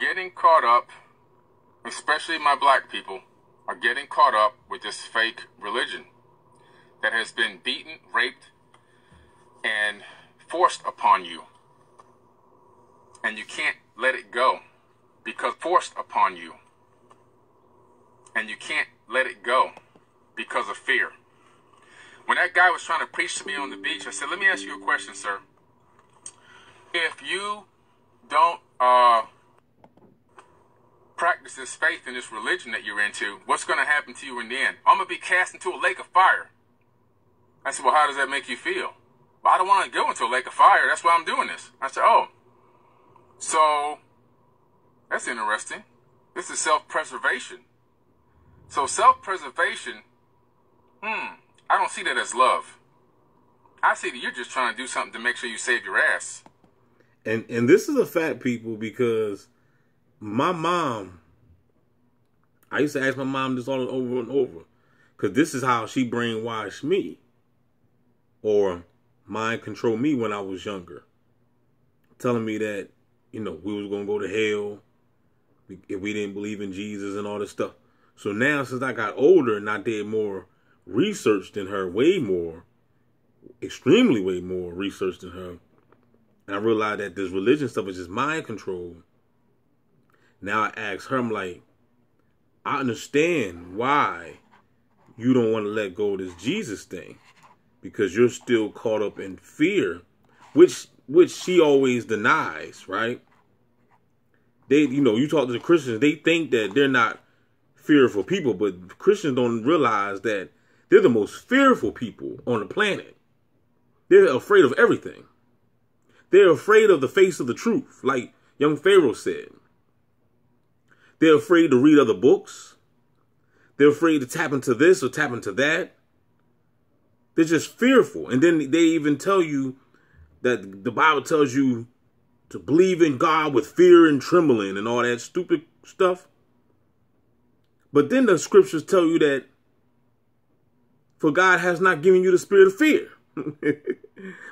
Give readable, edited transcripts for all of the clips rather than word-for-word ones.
getting caught up, especially my black people, are getting caught up with this fake religion that has been beaten, raped, and forced upon you. And you can't let it go because forced upon you. And you can't let it go because of fear. When that guy was trying to preach to me on the beach, I said, let me ask you a question, sir. If you don't practice this faith in this religion that you're into, what's going to happen to you in the end? I'm going to be cast into a lake of fire. I said, well, how does that make you feel? Well, I don't want to go into a lake of fire. That's why I'm doing this. I said, oh, so that's interesting. This is self-preservation. So self-preservation, I don't see that as love. I see that you're just trying to do something to make sure you save your ass. And this is a fact, people, because my mom, I used to ask my mom this all over and over, because this is how she brainwashed me or mind control me when I was younger, telling me that, you know, we was going to go to hell if we didn't believe in Jesus and all this stuff. So now, since I got older and I did more research than her, way more, extremely way more research than her, and I realized that this religion stuff is just mind control. Now I ask her, I'm like, I understand why you don't want to let go of this Jesus thing, because you're still caught up in fear, which she always denies, right? They, you know, you talk to the Christians, they think that they're not fearful people, but Christians don't realize that they're the most fearful people on the planet. They're afraid of everything. They're afraid of the face of the truth, like young Pharaoh said. They're afraid to read other books. They're afraid to tap into this or tap into that. They're just fearful. And then they even tell you that the Bible tells you to believe in God with fear and trembling and all that stupid stuff. But then the scriptures tell you that for God has not given you the spirit of fear,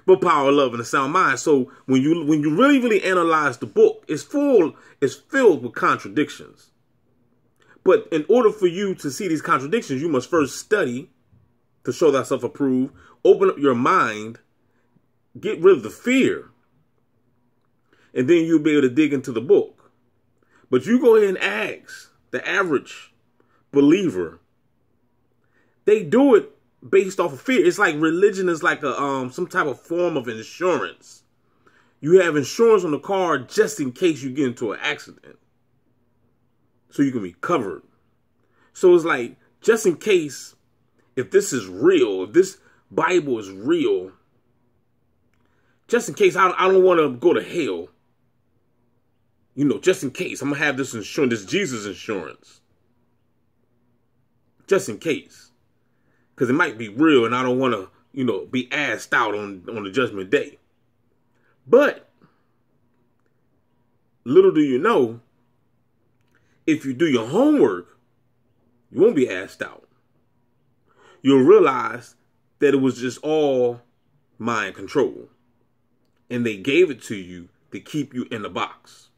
but power, love, and a sound mind. So when you really analyze the book, it's filled with contradictions. But in order for you to see these contradictions, you must first study to show thyself approved, open up your mind, get rid of the fear, and then you'll be able to dig into the book. But you go ahead and ask the average believer, they do it based off of fear. It's like religion is like a some type of form of insurance. You have insurance on the car just in case you get into an accident, so you can be covered. So it's like, just in case, if this is real, if this Bible is real, just in case I don't want to go to hell, you know, just in case, I'm gonna have this insurance, this Jesus insurance. Just in case. Because it might be real and I don't want to, you know, be asked out on the judgment day. But little do you know, if you do your homework, you won't be asked out. You'll realize that it was just all mind control. And they gave it to you to keep you in the box.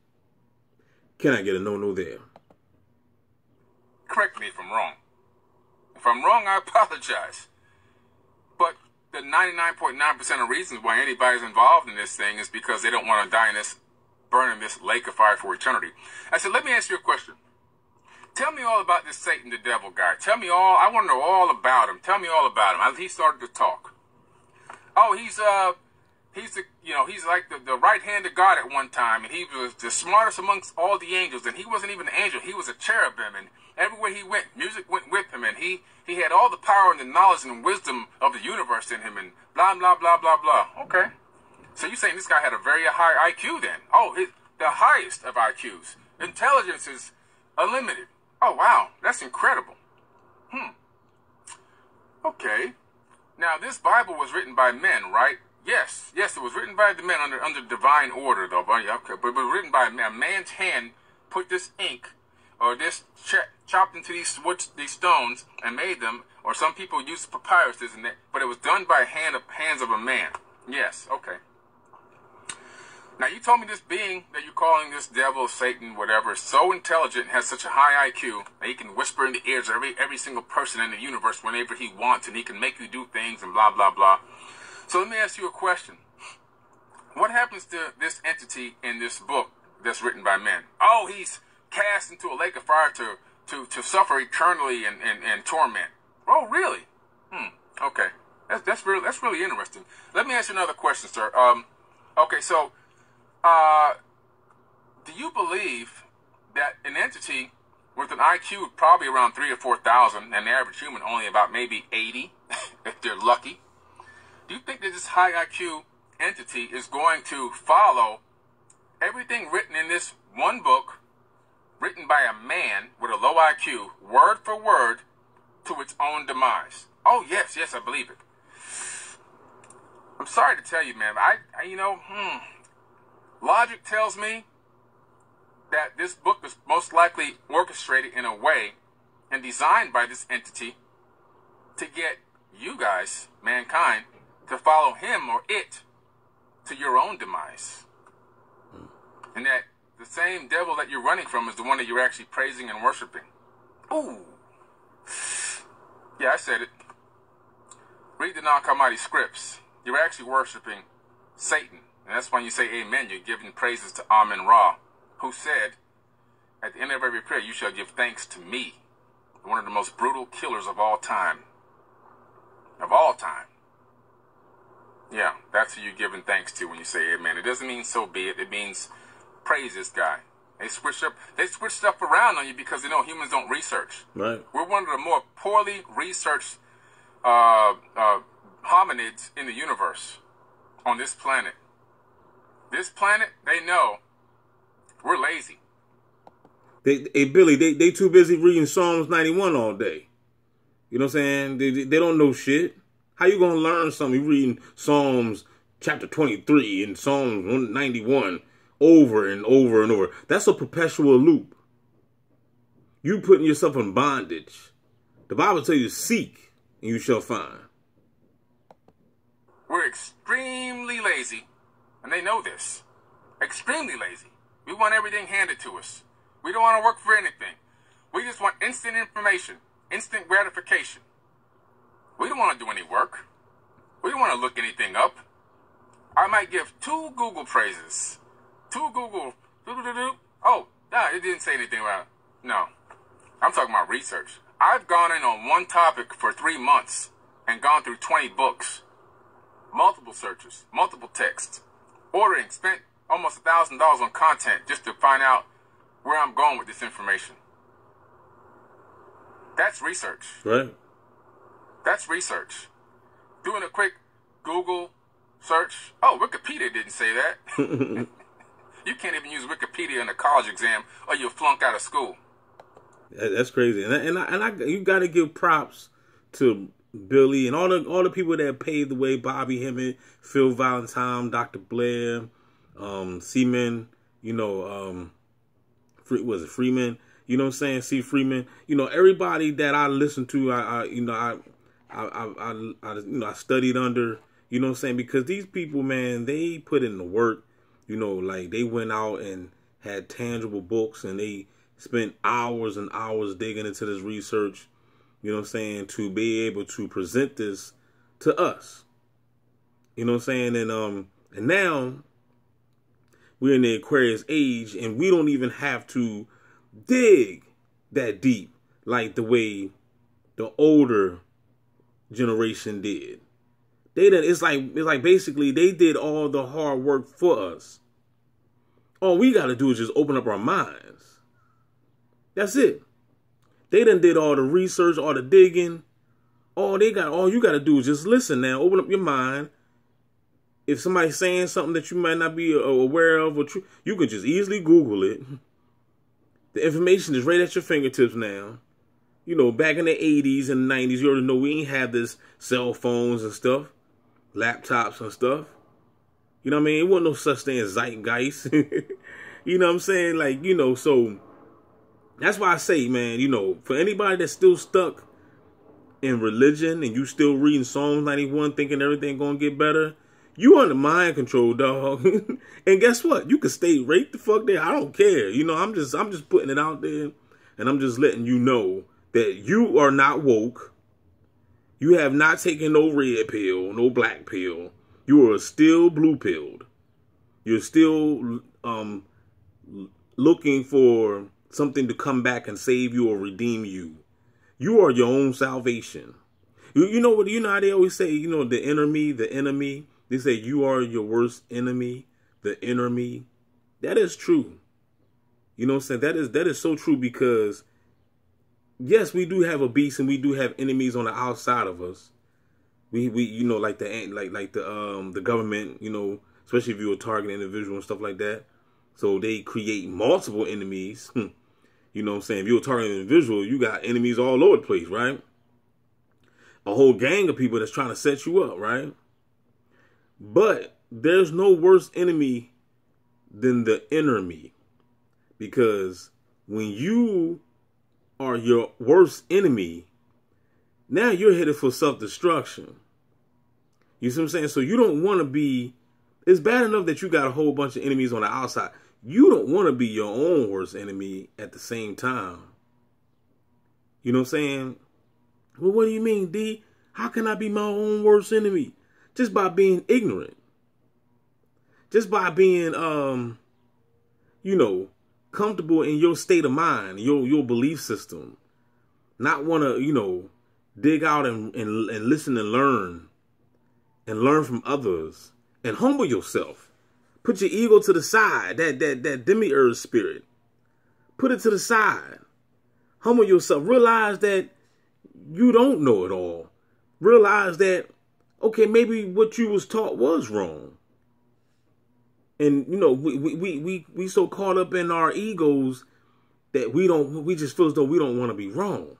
Can I get a no-no there? Correct me if I'm wrong. If I'm wrong, I apologize. But the 99.9% of reasons why anybody's involved in this thing is because they don't want to die in this, burn in this lake of fire for eternity. I said, let me ask you a question. Tell me all about this Satan the devil guy. Tell me all, I want to know all about him. Tell me all about him. He started to talk. Oh, he's the, you know, he's like the right hand of God at one time, and he was the smartest amongst all the angels, and he wasn't even an angel, he was a cherubim, and everywhere he went, music went with him, and he had all the power and the knowledge and wisdom of the universe in him, and blah, blah, blah, blah, blah. Okay. So you're saying this guy had a very high IQ then? Oh, the highest of IQs. Intelligence is unlimited. Oh, wow. That's incredible. Okay. Now, this Bible was written by men, right? Yes, it was written by the men under divine order, though. But it was written by a man's hand, put this ink, or this chopped into these stones and made them, or some people used papyrus, but it was done by hands of a man. Yes, okay. Now, you told me this being that you're calling this devil, Satan, whatever, is so intelligent and has such a high IQ that he can whisper in the ears of every single person in the universe whenever he wants, and he can make you do things and blah, blah, blah. So let me ask you a question. What happens to this entity in this book that's written by men? Oh, he's cast into a lake of fire to suffer eternally and torment. Oh, really? Okay. That's really interesting. Let me ask you another question, sir. Okay, so do you believe that an entity with an IQ of probably around 3,000 or 4,000, and the average human only about maybe 80, if they're lucky, do you think that this high IQ entity is going to follow everything written in this one book, written by a man with a low IQ, word for word, to its own demise? Oh, yes, I believe it. I'm sorry to tell you, man, logic tells me that this book is most likely orchestrated in a way and designed by this entity to get you guys, mankind, to follow him or it to your own demise. And that the same devil that you're running from is the one that you're actually praising and worshiping. Ooh. Yeah, I said it. Read the Nag Hammadi scripts. You're actually worshiping Satan. And that's when you say amen, you're giving praises to Amun-Ra, who said, at the end of every prayer, you shall give thanks to me, one of the most brutal killers of all time. Of all time. Yeah, that's who you're giving thanks to when you say amen. It doesn't mean so be it. It means praise this guy. They switch stuff around on you because they know humans don't research. Right. We're one of the more poorly researched hominids in the universe on this planet. This planet, they know we're lazy. Hey, Billy, they too busy reading Psalms 91 all day. You know what I'm saying? They don't know shit. How you going to learn something? You reading Psalms chapter 23 and Psalms 191 over and over and over. That's a perpetual loop. You putting yourself in bondage. The Bible tells you, seek and you shall find. We're extremely lazy, and they know this. Extremely lazy. We want everything handed to us. We don't want to work for anything. We just want instant information, instant gratification. We don't want to do any work. We don't want to look anything up. I might give 2 Google praises. 2 Google. Oh, no, it didn't say anything about it. No. I'm talking about research. I've gone in on one topic for 3 months and gone through 20 books. Multiple searches, multiple texts. Ordering, spent almost $1,000 on content just to find out where I'm going with this information. That's research. Right. That's research. Doing a quick Google search. Oh, Wikipedia didn't say that. You can't even use Wikipedia in a college exam or you'll flunk out of school. That's crazy. And you got to give props to Billy and all the people that paved the way. Bobby Hemmett, Phil Valentine, Dr. Blair, Seaman, was it Freeman? You know what I'm saying? C. Freeman. Everybody that I listened to, I studied under, you know what I'm saying? Because these people, man, they put in the work, like they went out and had tangible books and they spent hours and hours digging into this research, you know what I'm saying, to be able to present this to us. You know what I'm saying? And now we're in the Aquarius age and we don't even have to dig that deep like the way the older generation did. It's like basically they did all the hard work for us. All we got to do is just open up our minds. That's it. They done did all the research, all the digging. All you got to do is just listen now. Open up your mind. If somebody's saying something that you might not be aware of, you can just easily Google it. The information is right at your fingertips now. Back in the 80s and 90s, you already know we ain't had this cell phones and stuff, laptops and stuff. You know what I mean? It wasn't no such thing as zeitgeist. You know what I'm saying? So that's why I say, man, for anybody that's still stuck in religion and you still reading Psalms 91 thinking everything going to get better, You under mind control, dog. And guess what? You can stay right the fuck there. I don't care. You know, I'm just putting it out there, and I'm just letting you know that you are not woke. You have not taken no red pill, no black pill. You are still blue pilled. You're still looking for something to come back and save you or redeem you. You are your own salvation. You know what? You know how they always say, you know, the enemy, the enemy. They say you are your worst enemy, the enemy. That is true. You know what I'm saying? That is so true because, yes, we do have a beast and we do have enemies on the outside of us. We you know, like the government, you know, especially if you're a target individual and stuff like that. So they create multiple enemies. You know what I'm saying? If you're a target individual, you got enemies all over the place, right? A whole gang of people that's trying to set you up, right? But there's no worse enemy than the inner me. Because when you are your worst enemy, now you're headed for self-destruction. You see what I'm saying? So you don't want to be, it's bad enough that you got a whole bunch of enemies on the outside. You don't want to be your own worst enemy at the same time. You know what I'm saying? Well, what do you mean, D? How can I be my own worst enemy? Just by being ignorant. Just by being, you know, comfortable in your state of mind, your belief system. Not want to, you know, dig out and listen and learn from others and humble yourself. Put your ego to the side, that demiurge spirit. Put it to the side. Humble yourself. Realize that you don't know it all. Realize that, okay, maybe what you was taught was wrong. And, you know, we so caught up in our egos that we just feel as though we don't want to be wrong.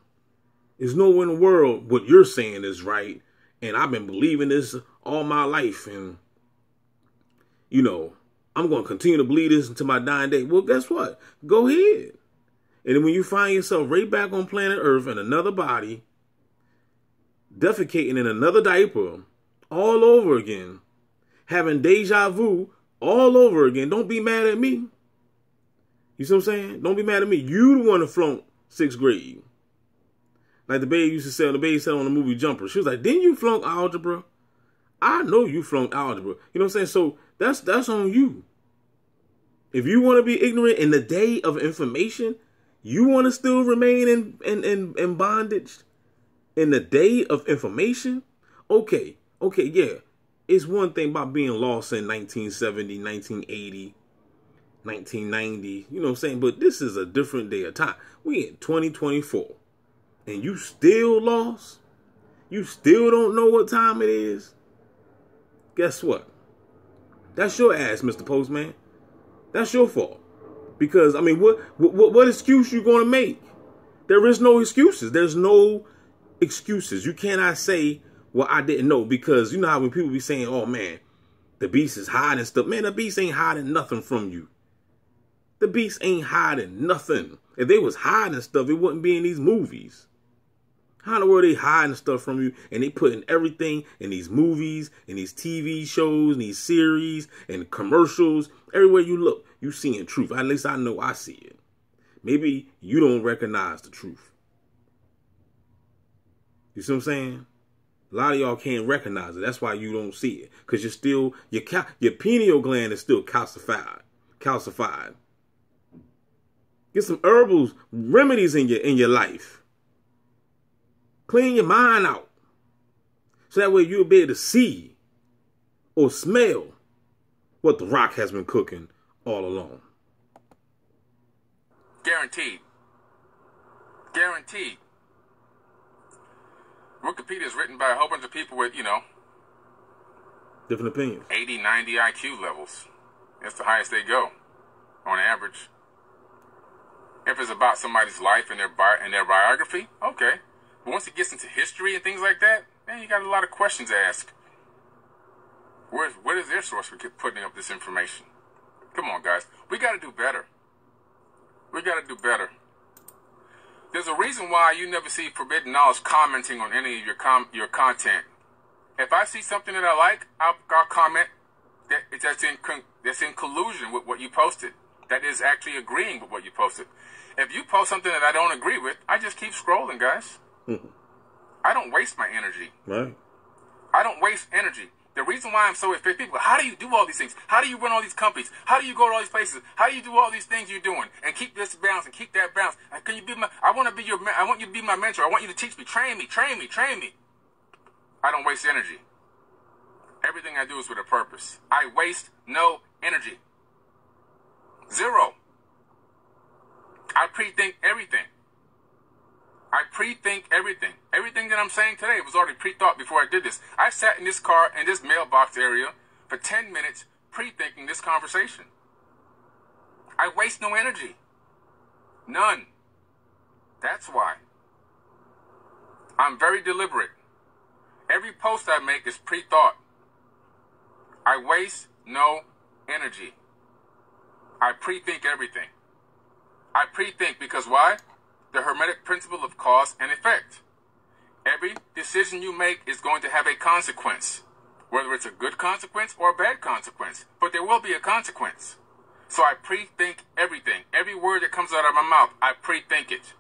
There's nowhere in the world what you're saying is right. And I've been believing this all my life. And, you know, I'm going to continue to believe this until my dying day. Well, guess what? Go ahead. And then when you find yourself right back on planet Earth in another body, defecating in another diaper all over again, having deja vu all over again, don't be mad at me. You see what I'm saying? Don't be mad at me. You the one to flunk 6th grade. Like the baby used to say on the movie Jumper. She was like, didn't you flunk algebra? I know you flunked algebra. You know what I'm saying? So that's on you. If you want to be ignorant in the day of information, you want to still remain in bondage in the day of information? Okay, yeah. It's one thing about being lost in 1970, 1980, 1990. You know what I'm saying? But this is a different day of time. We in 2024. And you still lost? You still don't know what time it is? Guess what? That's your ass, Mr. Postman. That's your fault. Because, I mean, what excuse you going to make? There is no excuses. There's no excuses. You cannot say, well, I didn't know. Because you know how when people be saying, oh, man, the beast is hiding stuff. Man, the beast ain't hiding nothing from you. The beast ain't hiding nothing. If they was hiding stuff, it wouldn't be in these movies. How in the world are they hiding stuff from you? And they putting everything in these movies, in these TV shows, in these series, and commercials. Everywhere you look, you seeing truth. At least I know I see it. Maybe you don't recognize the truth. You see what I'm saying? A lot of y'all can't recognize it. That's why you don't see it. Because you're still, your pineal gland is still calcified. Get some herbal remedies in your life. Clean your mind out. So that way you'll be able to see or smell what the Rock has been cooking all along. Guaranteed. Guaranteed. Wikipedia is written by a whole bunch of people with, you know, different opinions. 80, 90 IQ levels. That's the highest they go on average. If it's about somebody's life and their biography, okay. But once it gets into history and things like that, man, you got a lot of questions to ask. What is their source for putting up this information? Come on, guys. We got to do better. We got to do better. There's a reason why you never see Forbidden Knowledge commenting on any of your content If I see something that I like, I'll comment that's in collusion with what you posted. That is actually agreeing with what you posted. If you post something that I don't agree with, I just keep scrolling, guys. I don't waste my energy. Right. I don't waste energy. The reason why I'm so effective, people, how do you do all these things? How do you run all these companies? How do you go to all these places? How do you do all these things you're doing and keep this balance and keep that balance? Can you be I want you to be my mentor. I want you to teach me, train me. I don't waste energy. Everything I do is with a purpose. I waste no energy. Zero. I pre-think everything. Everything that I'm saying today was already pre-thought before I did this. I sat in this car in this mailbox area for 10 minutes pre-thinking this conversation. I waste no energy. None. That's why. I'm very deliberate. Every post I make is pre-thought. I waste no energy. I pre-think everything. I pre-think because why? The Hermetic principle of cause and effect. Every decision you make is going to have a consequence, whether it's a good consequence or a bad consequence, but there will be a consequence. So I pre-think everything. Every word that comes out of my mouth, I pre-think it.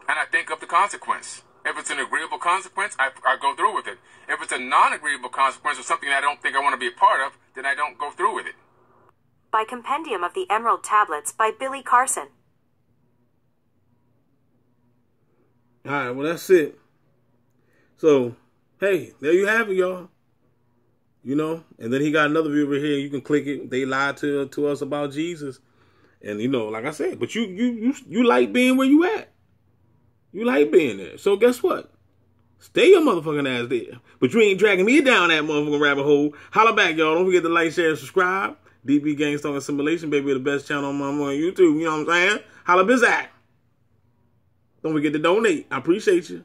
And I think of the consequence. If it's an agreeable consequence, I go through with it. If it's a non-agreeable consequence or something I don't think I want to be a part of, then I don't go through with it. By Compendium of the Emerald Tablets by Billy Carson. All right, well, that's it. So, hey, there you have it, y'all. You know, and then he got another view over here. You can click it. They lied to us about Jesus. And, you know, like I said, but you like being where you at. You like being there. So guess what? Stay your motherfucking ass there. But you ain't dragging me down that motherfucking rabbit hole. Holla back, y'all. Don't forget to like, share, and subscribe. DB Gang Stalking Assimilation, baby, the best channel on YouTube. You know what I'm saying? Holla bizack. Don't forget to donate. I appreciate you.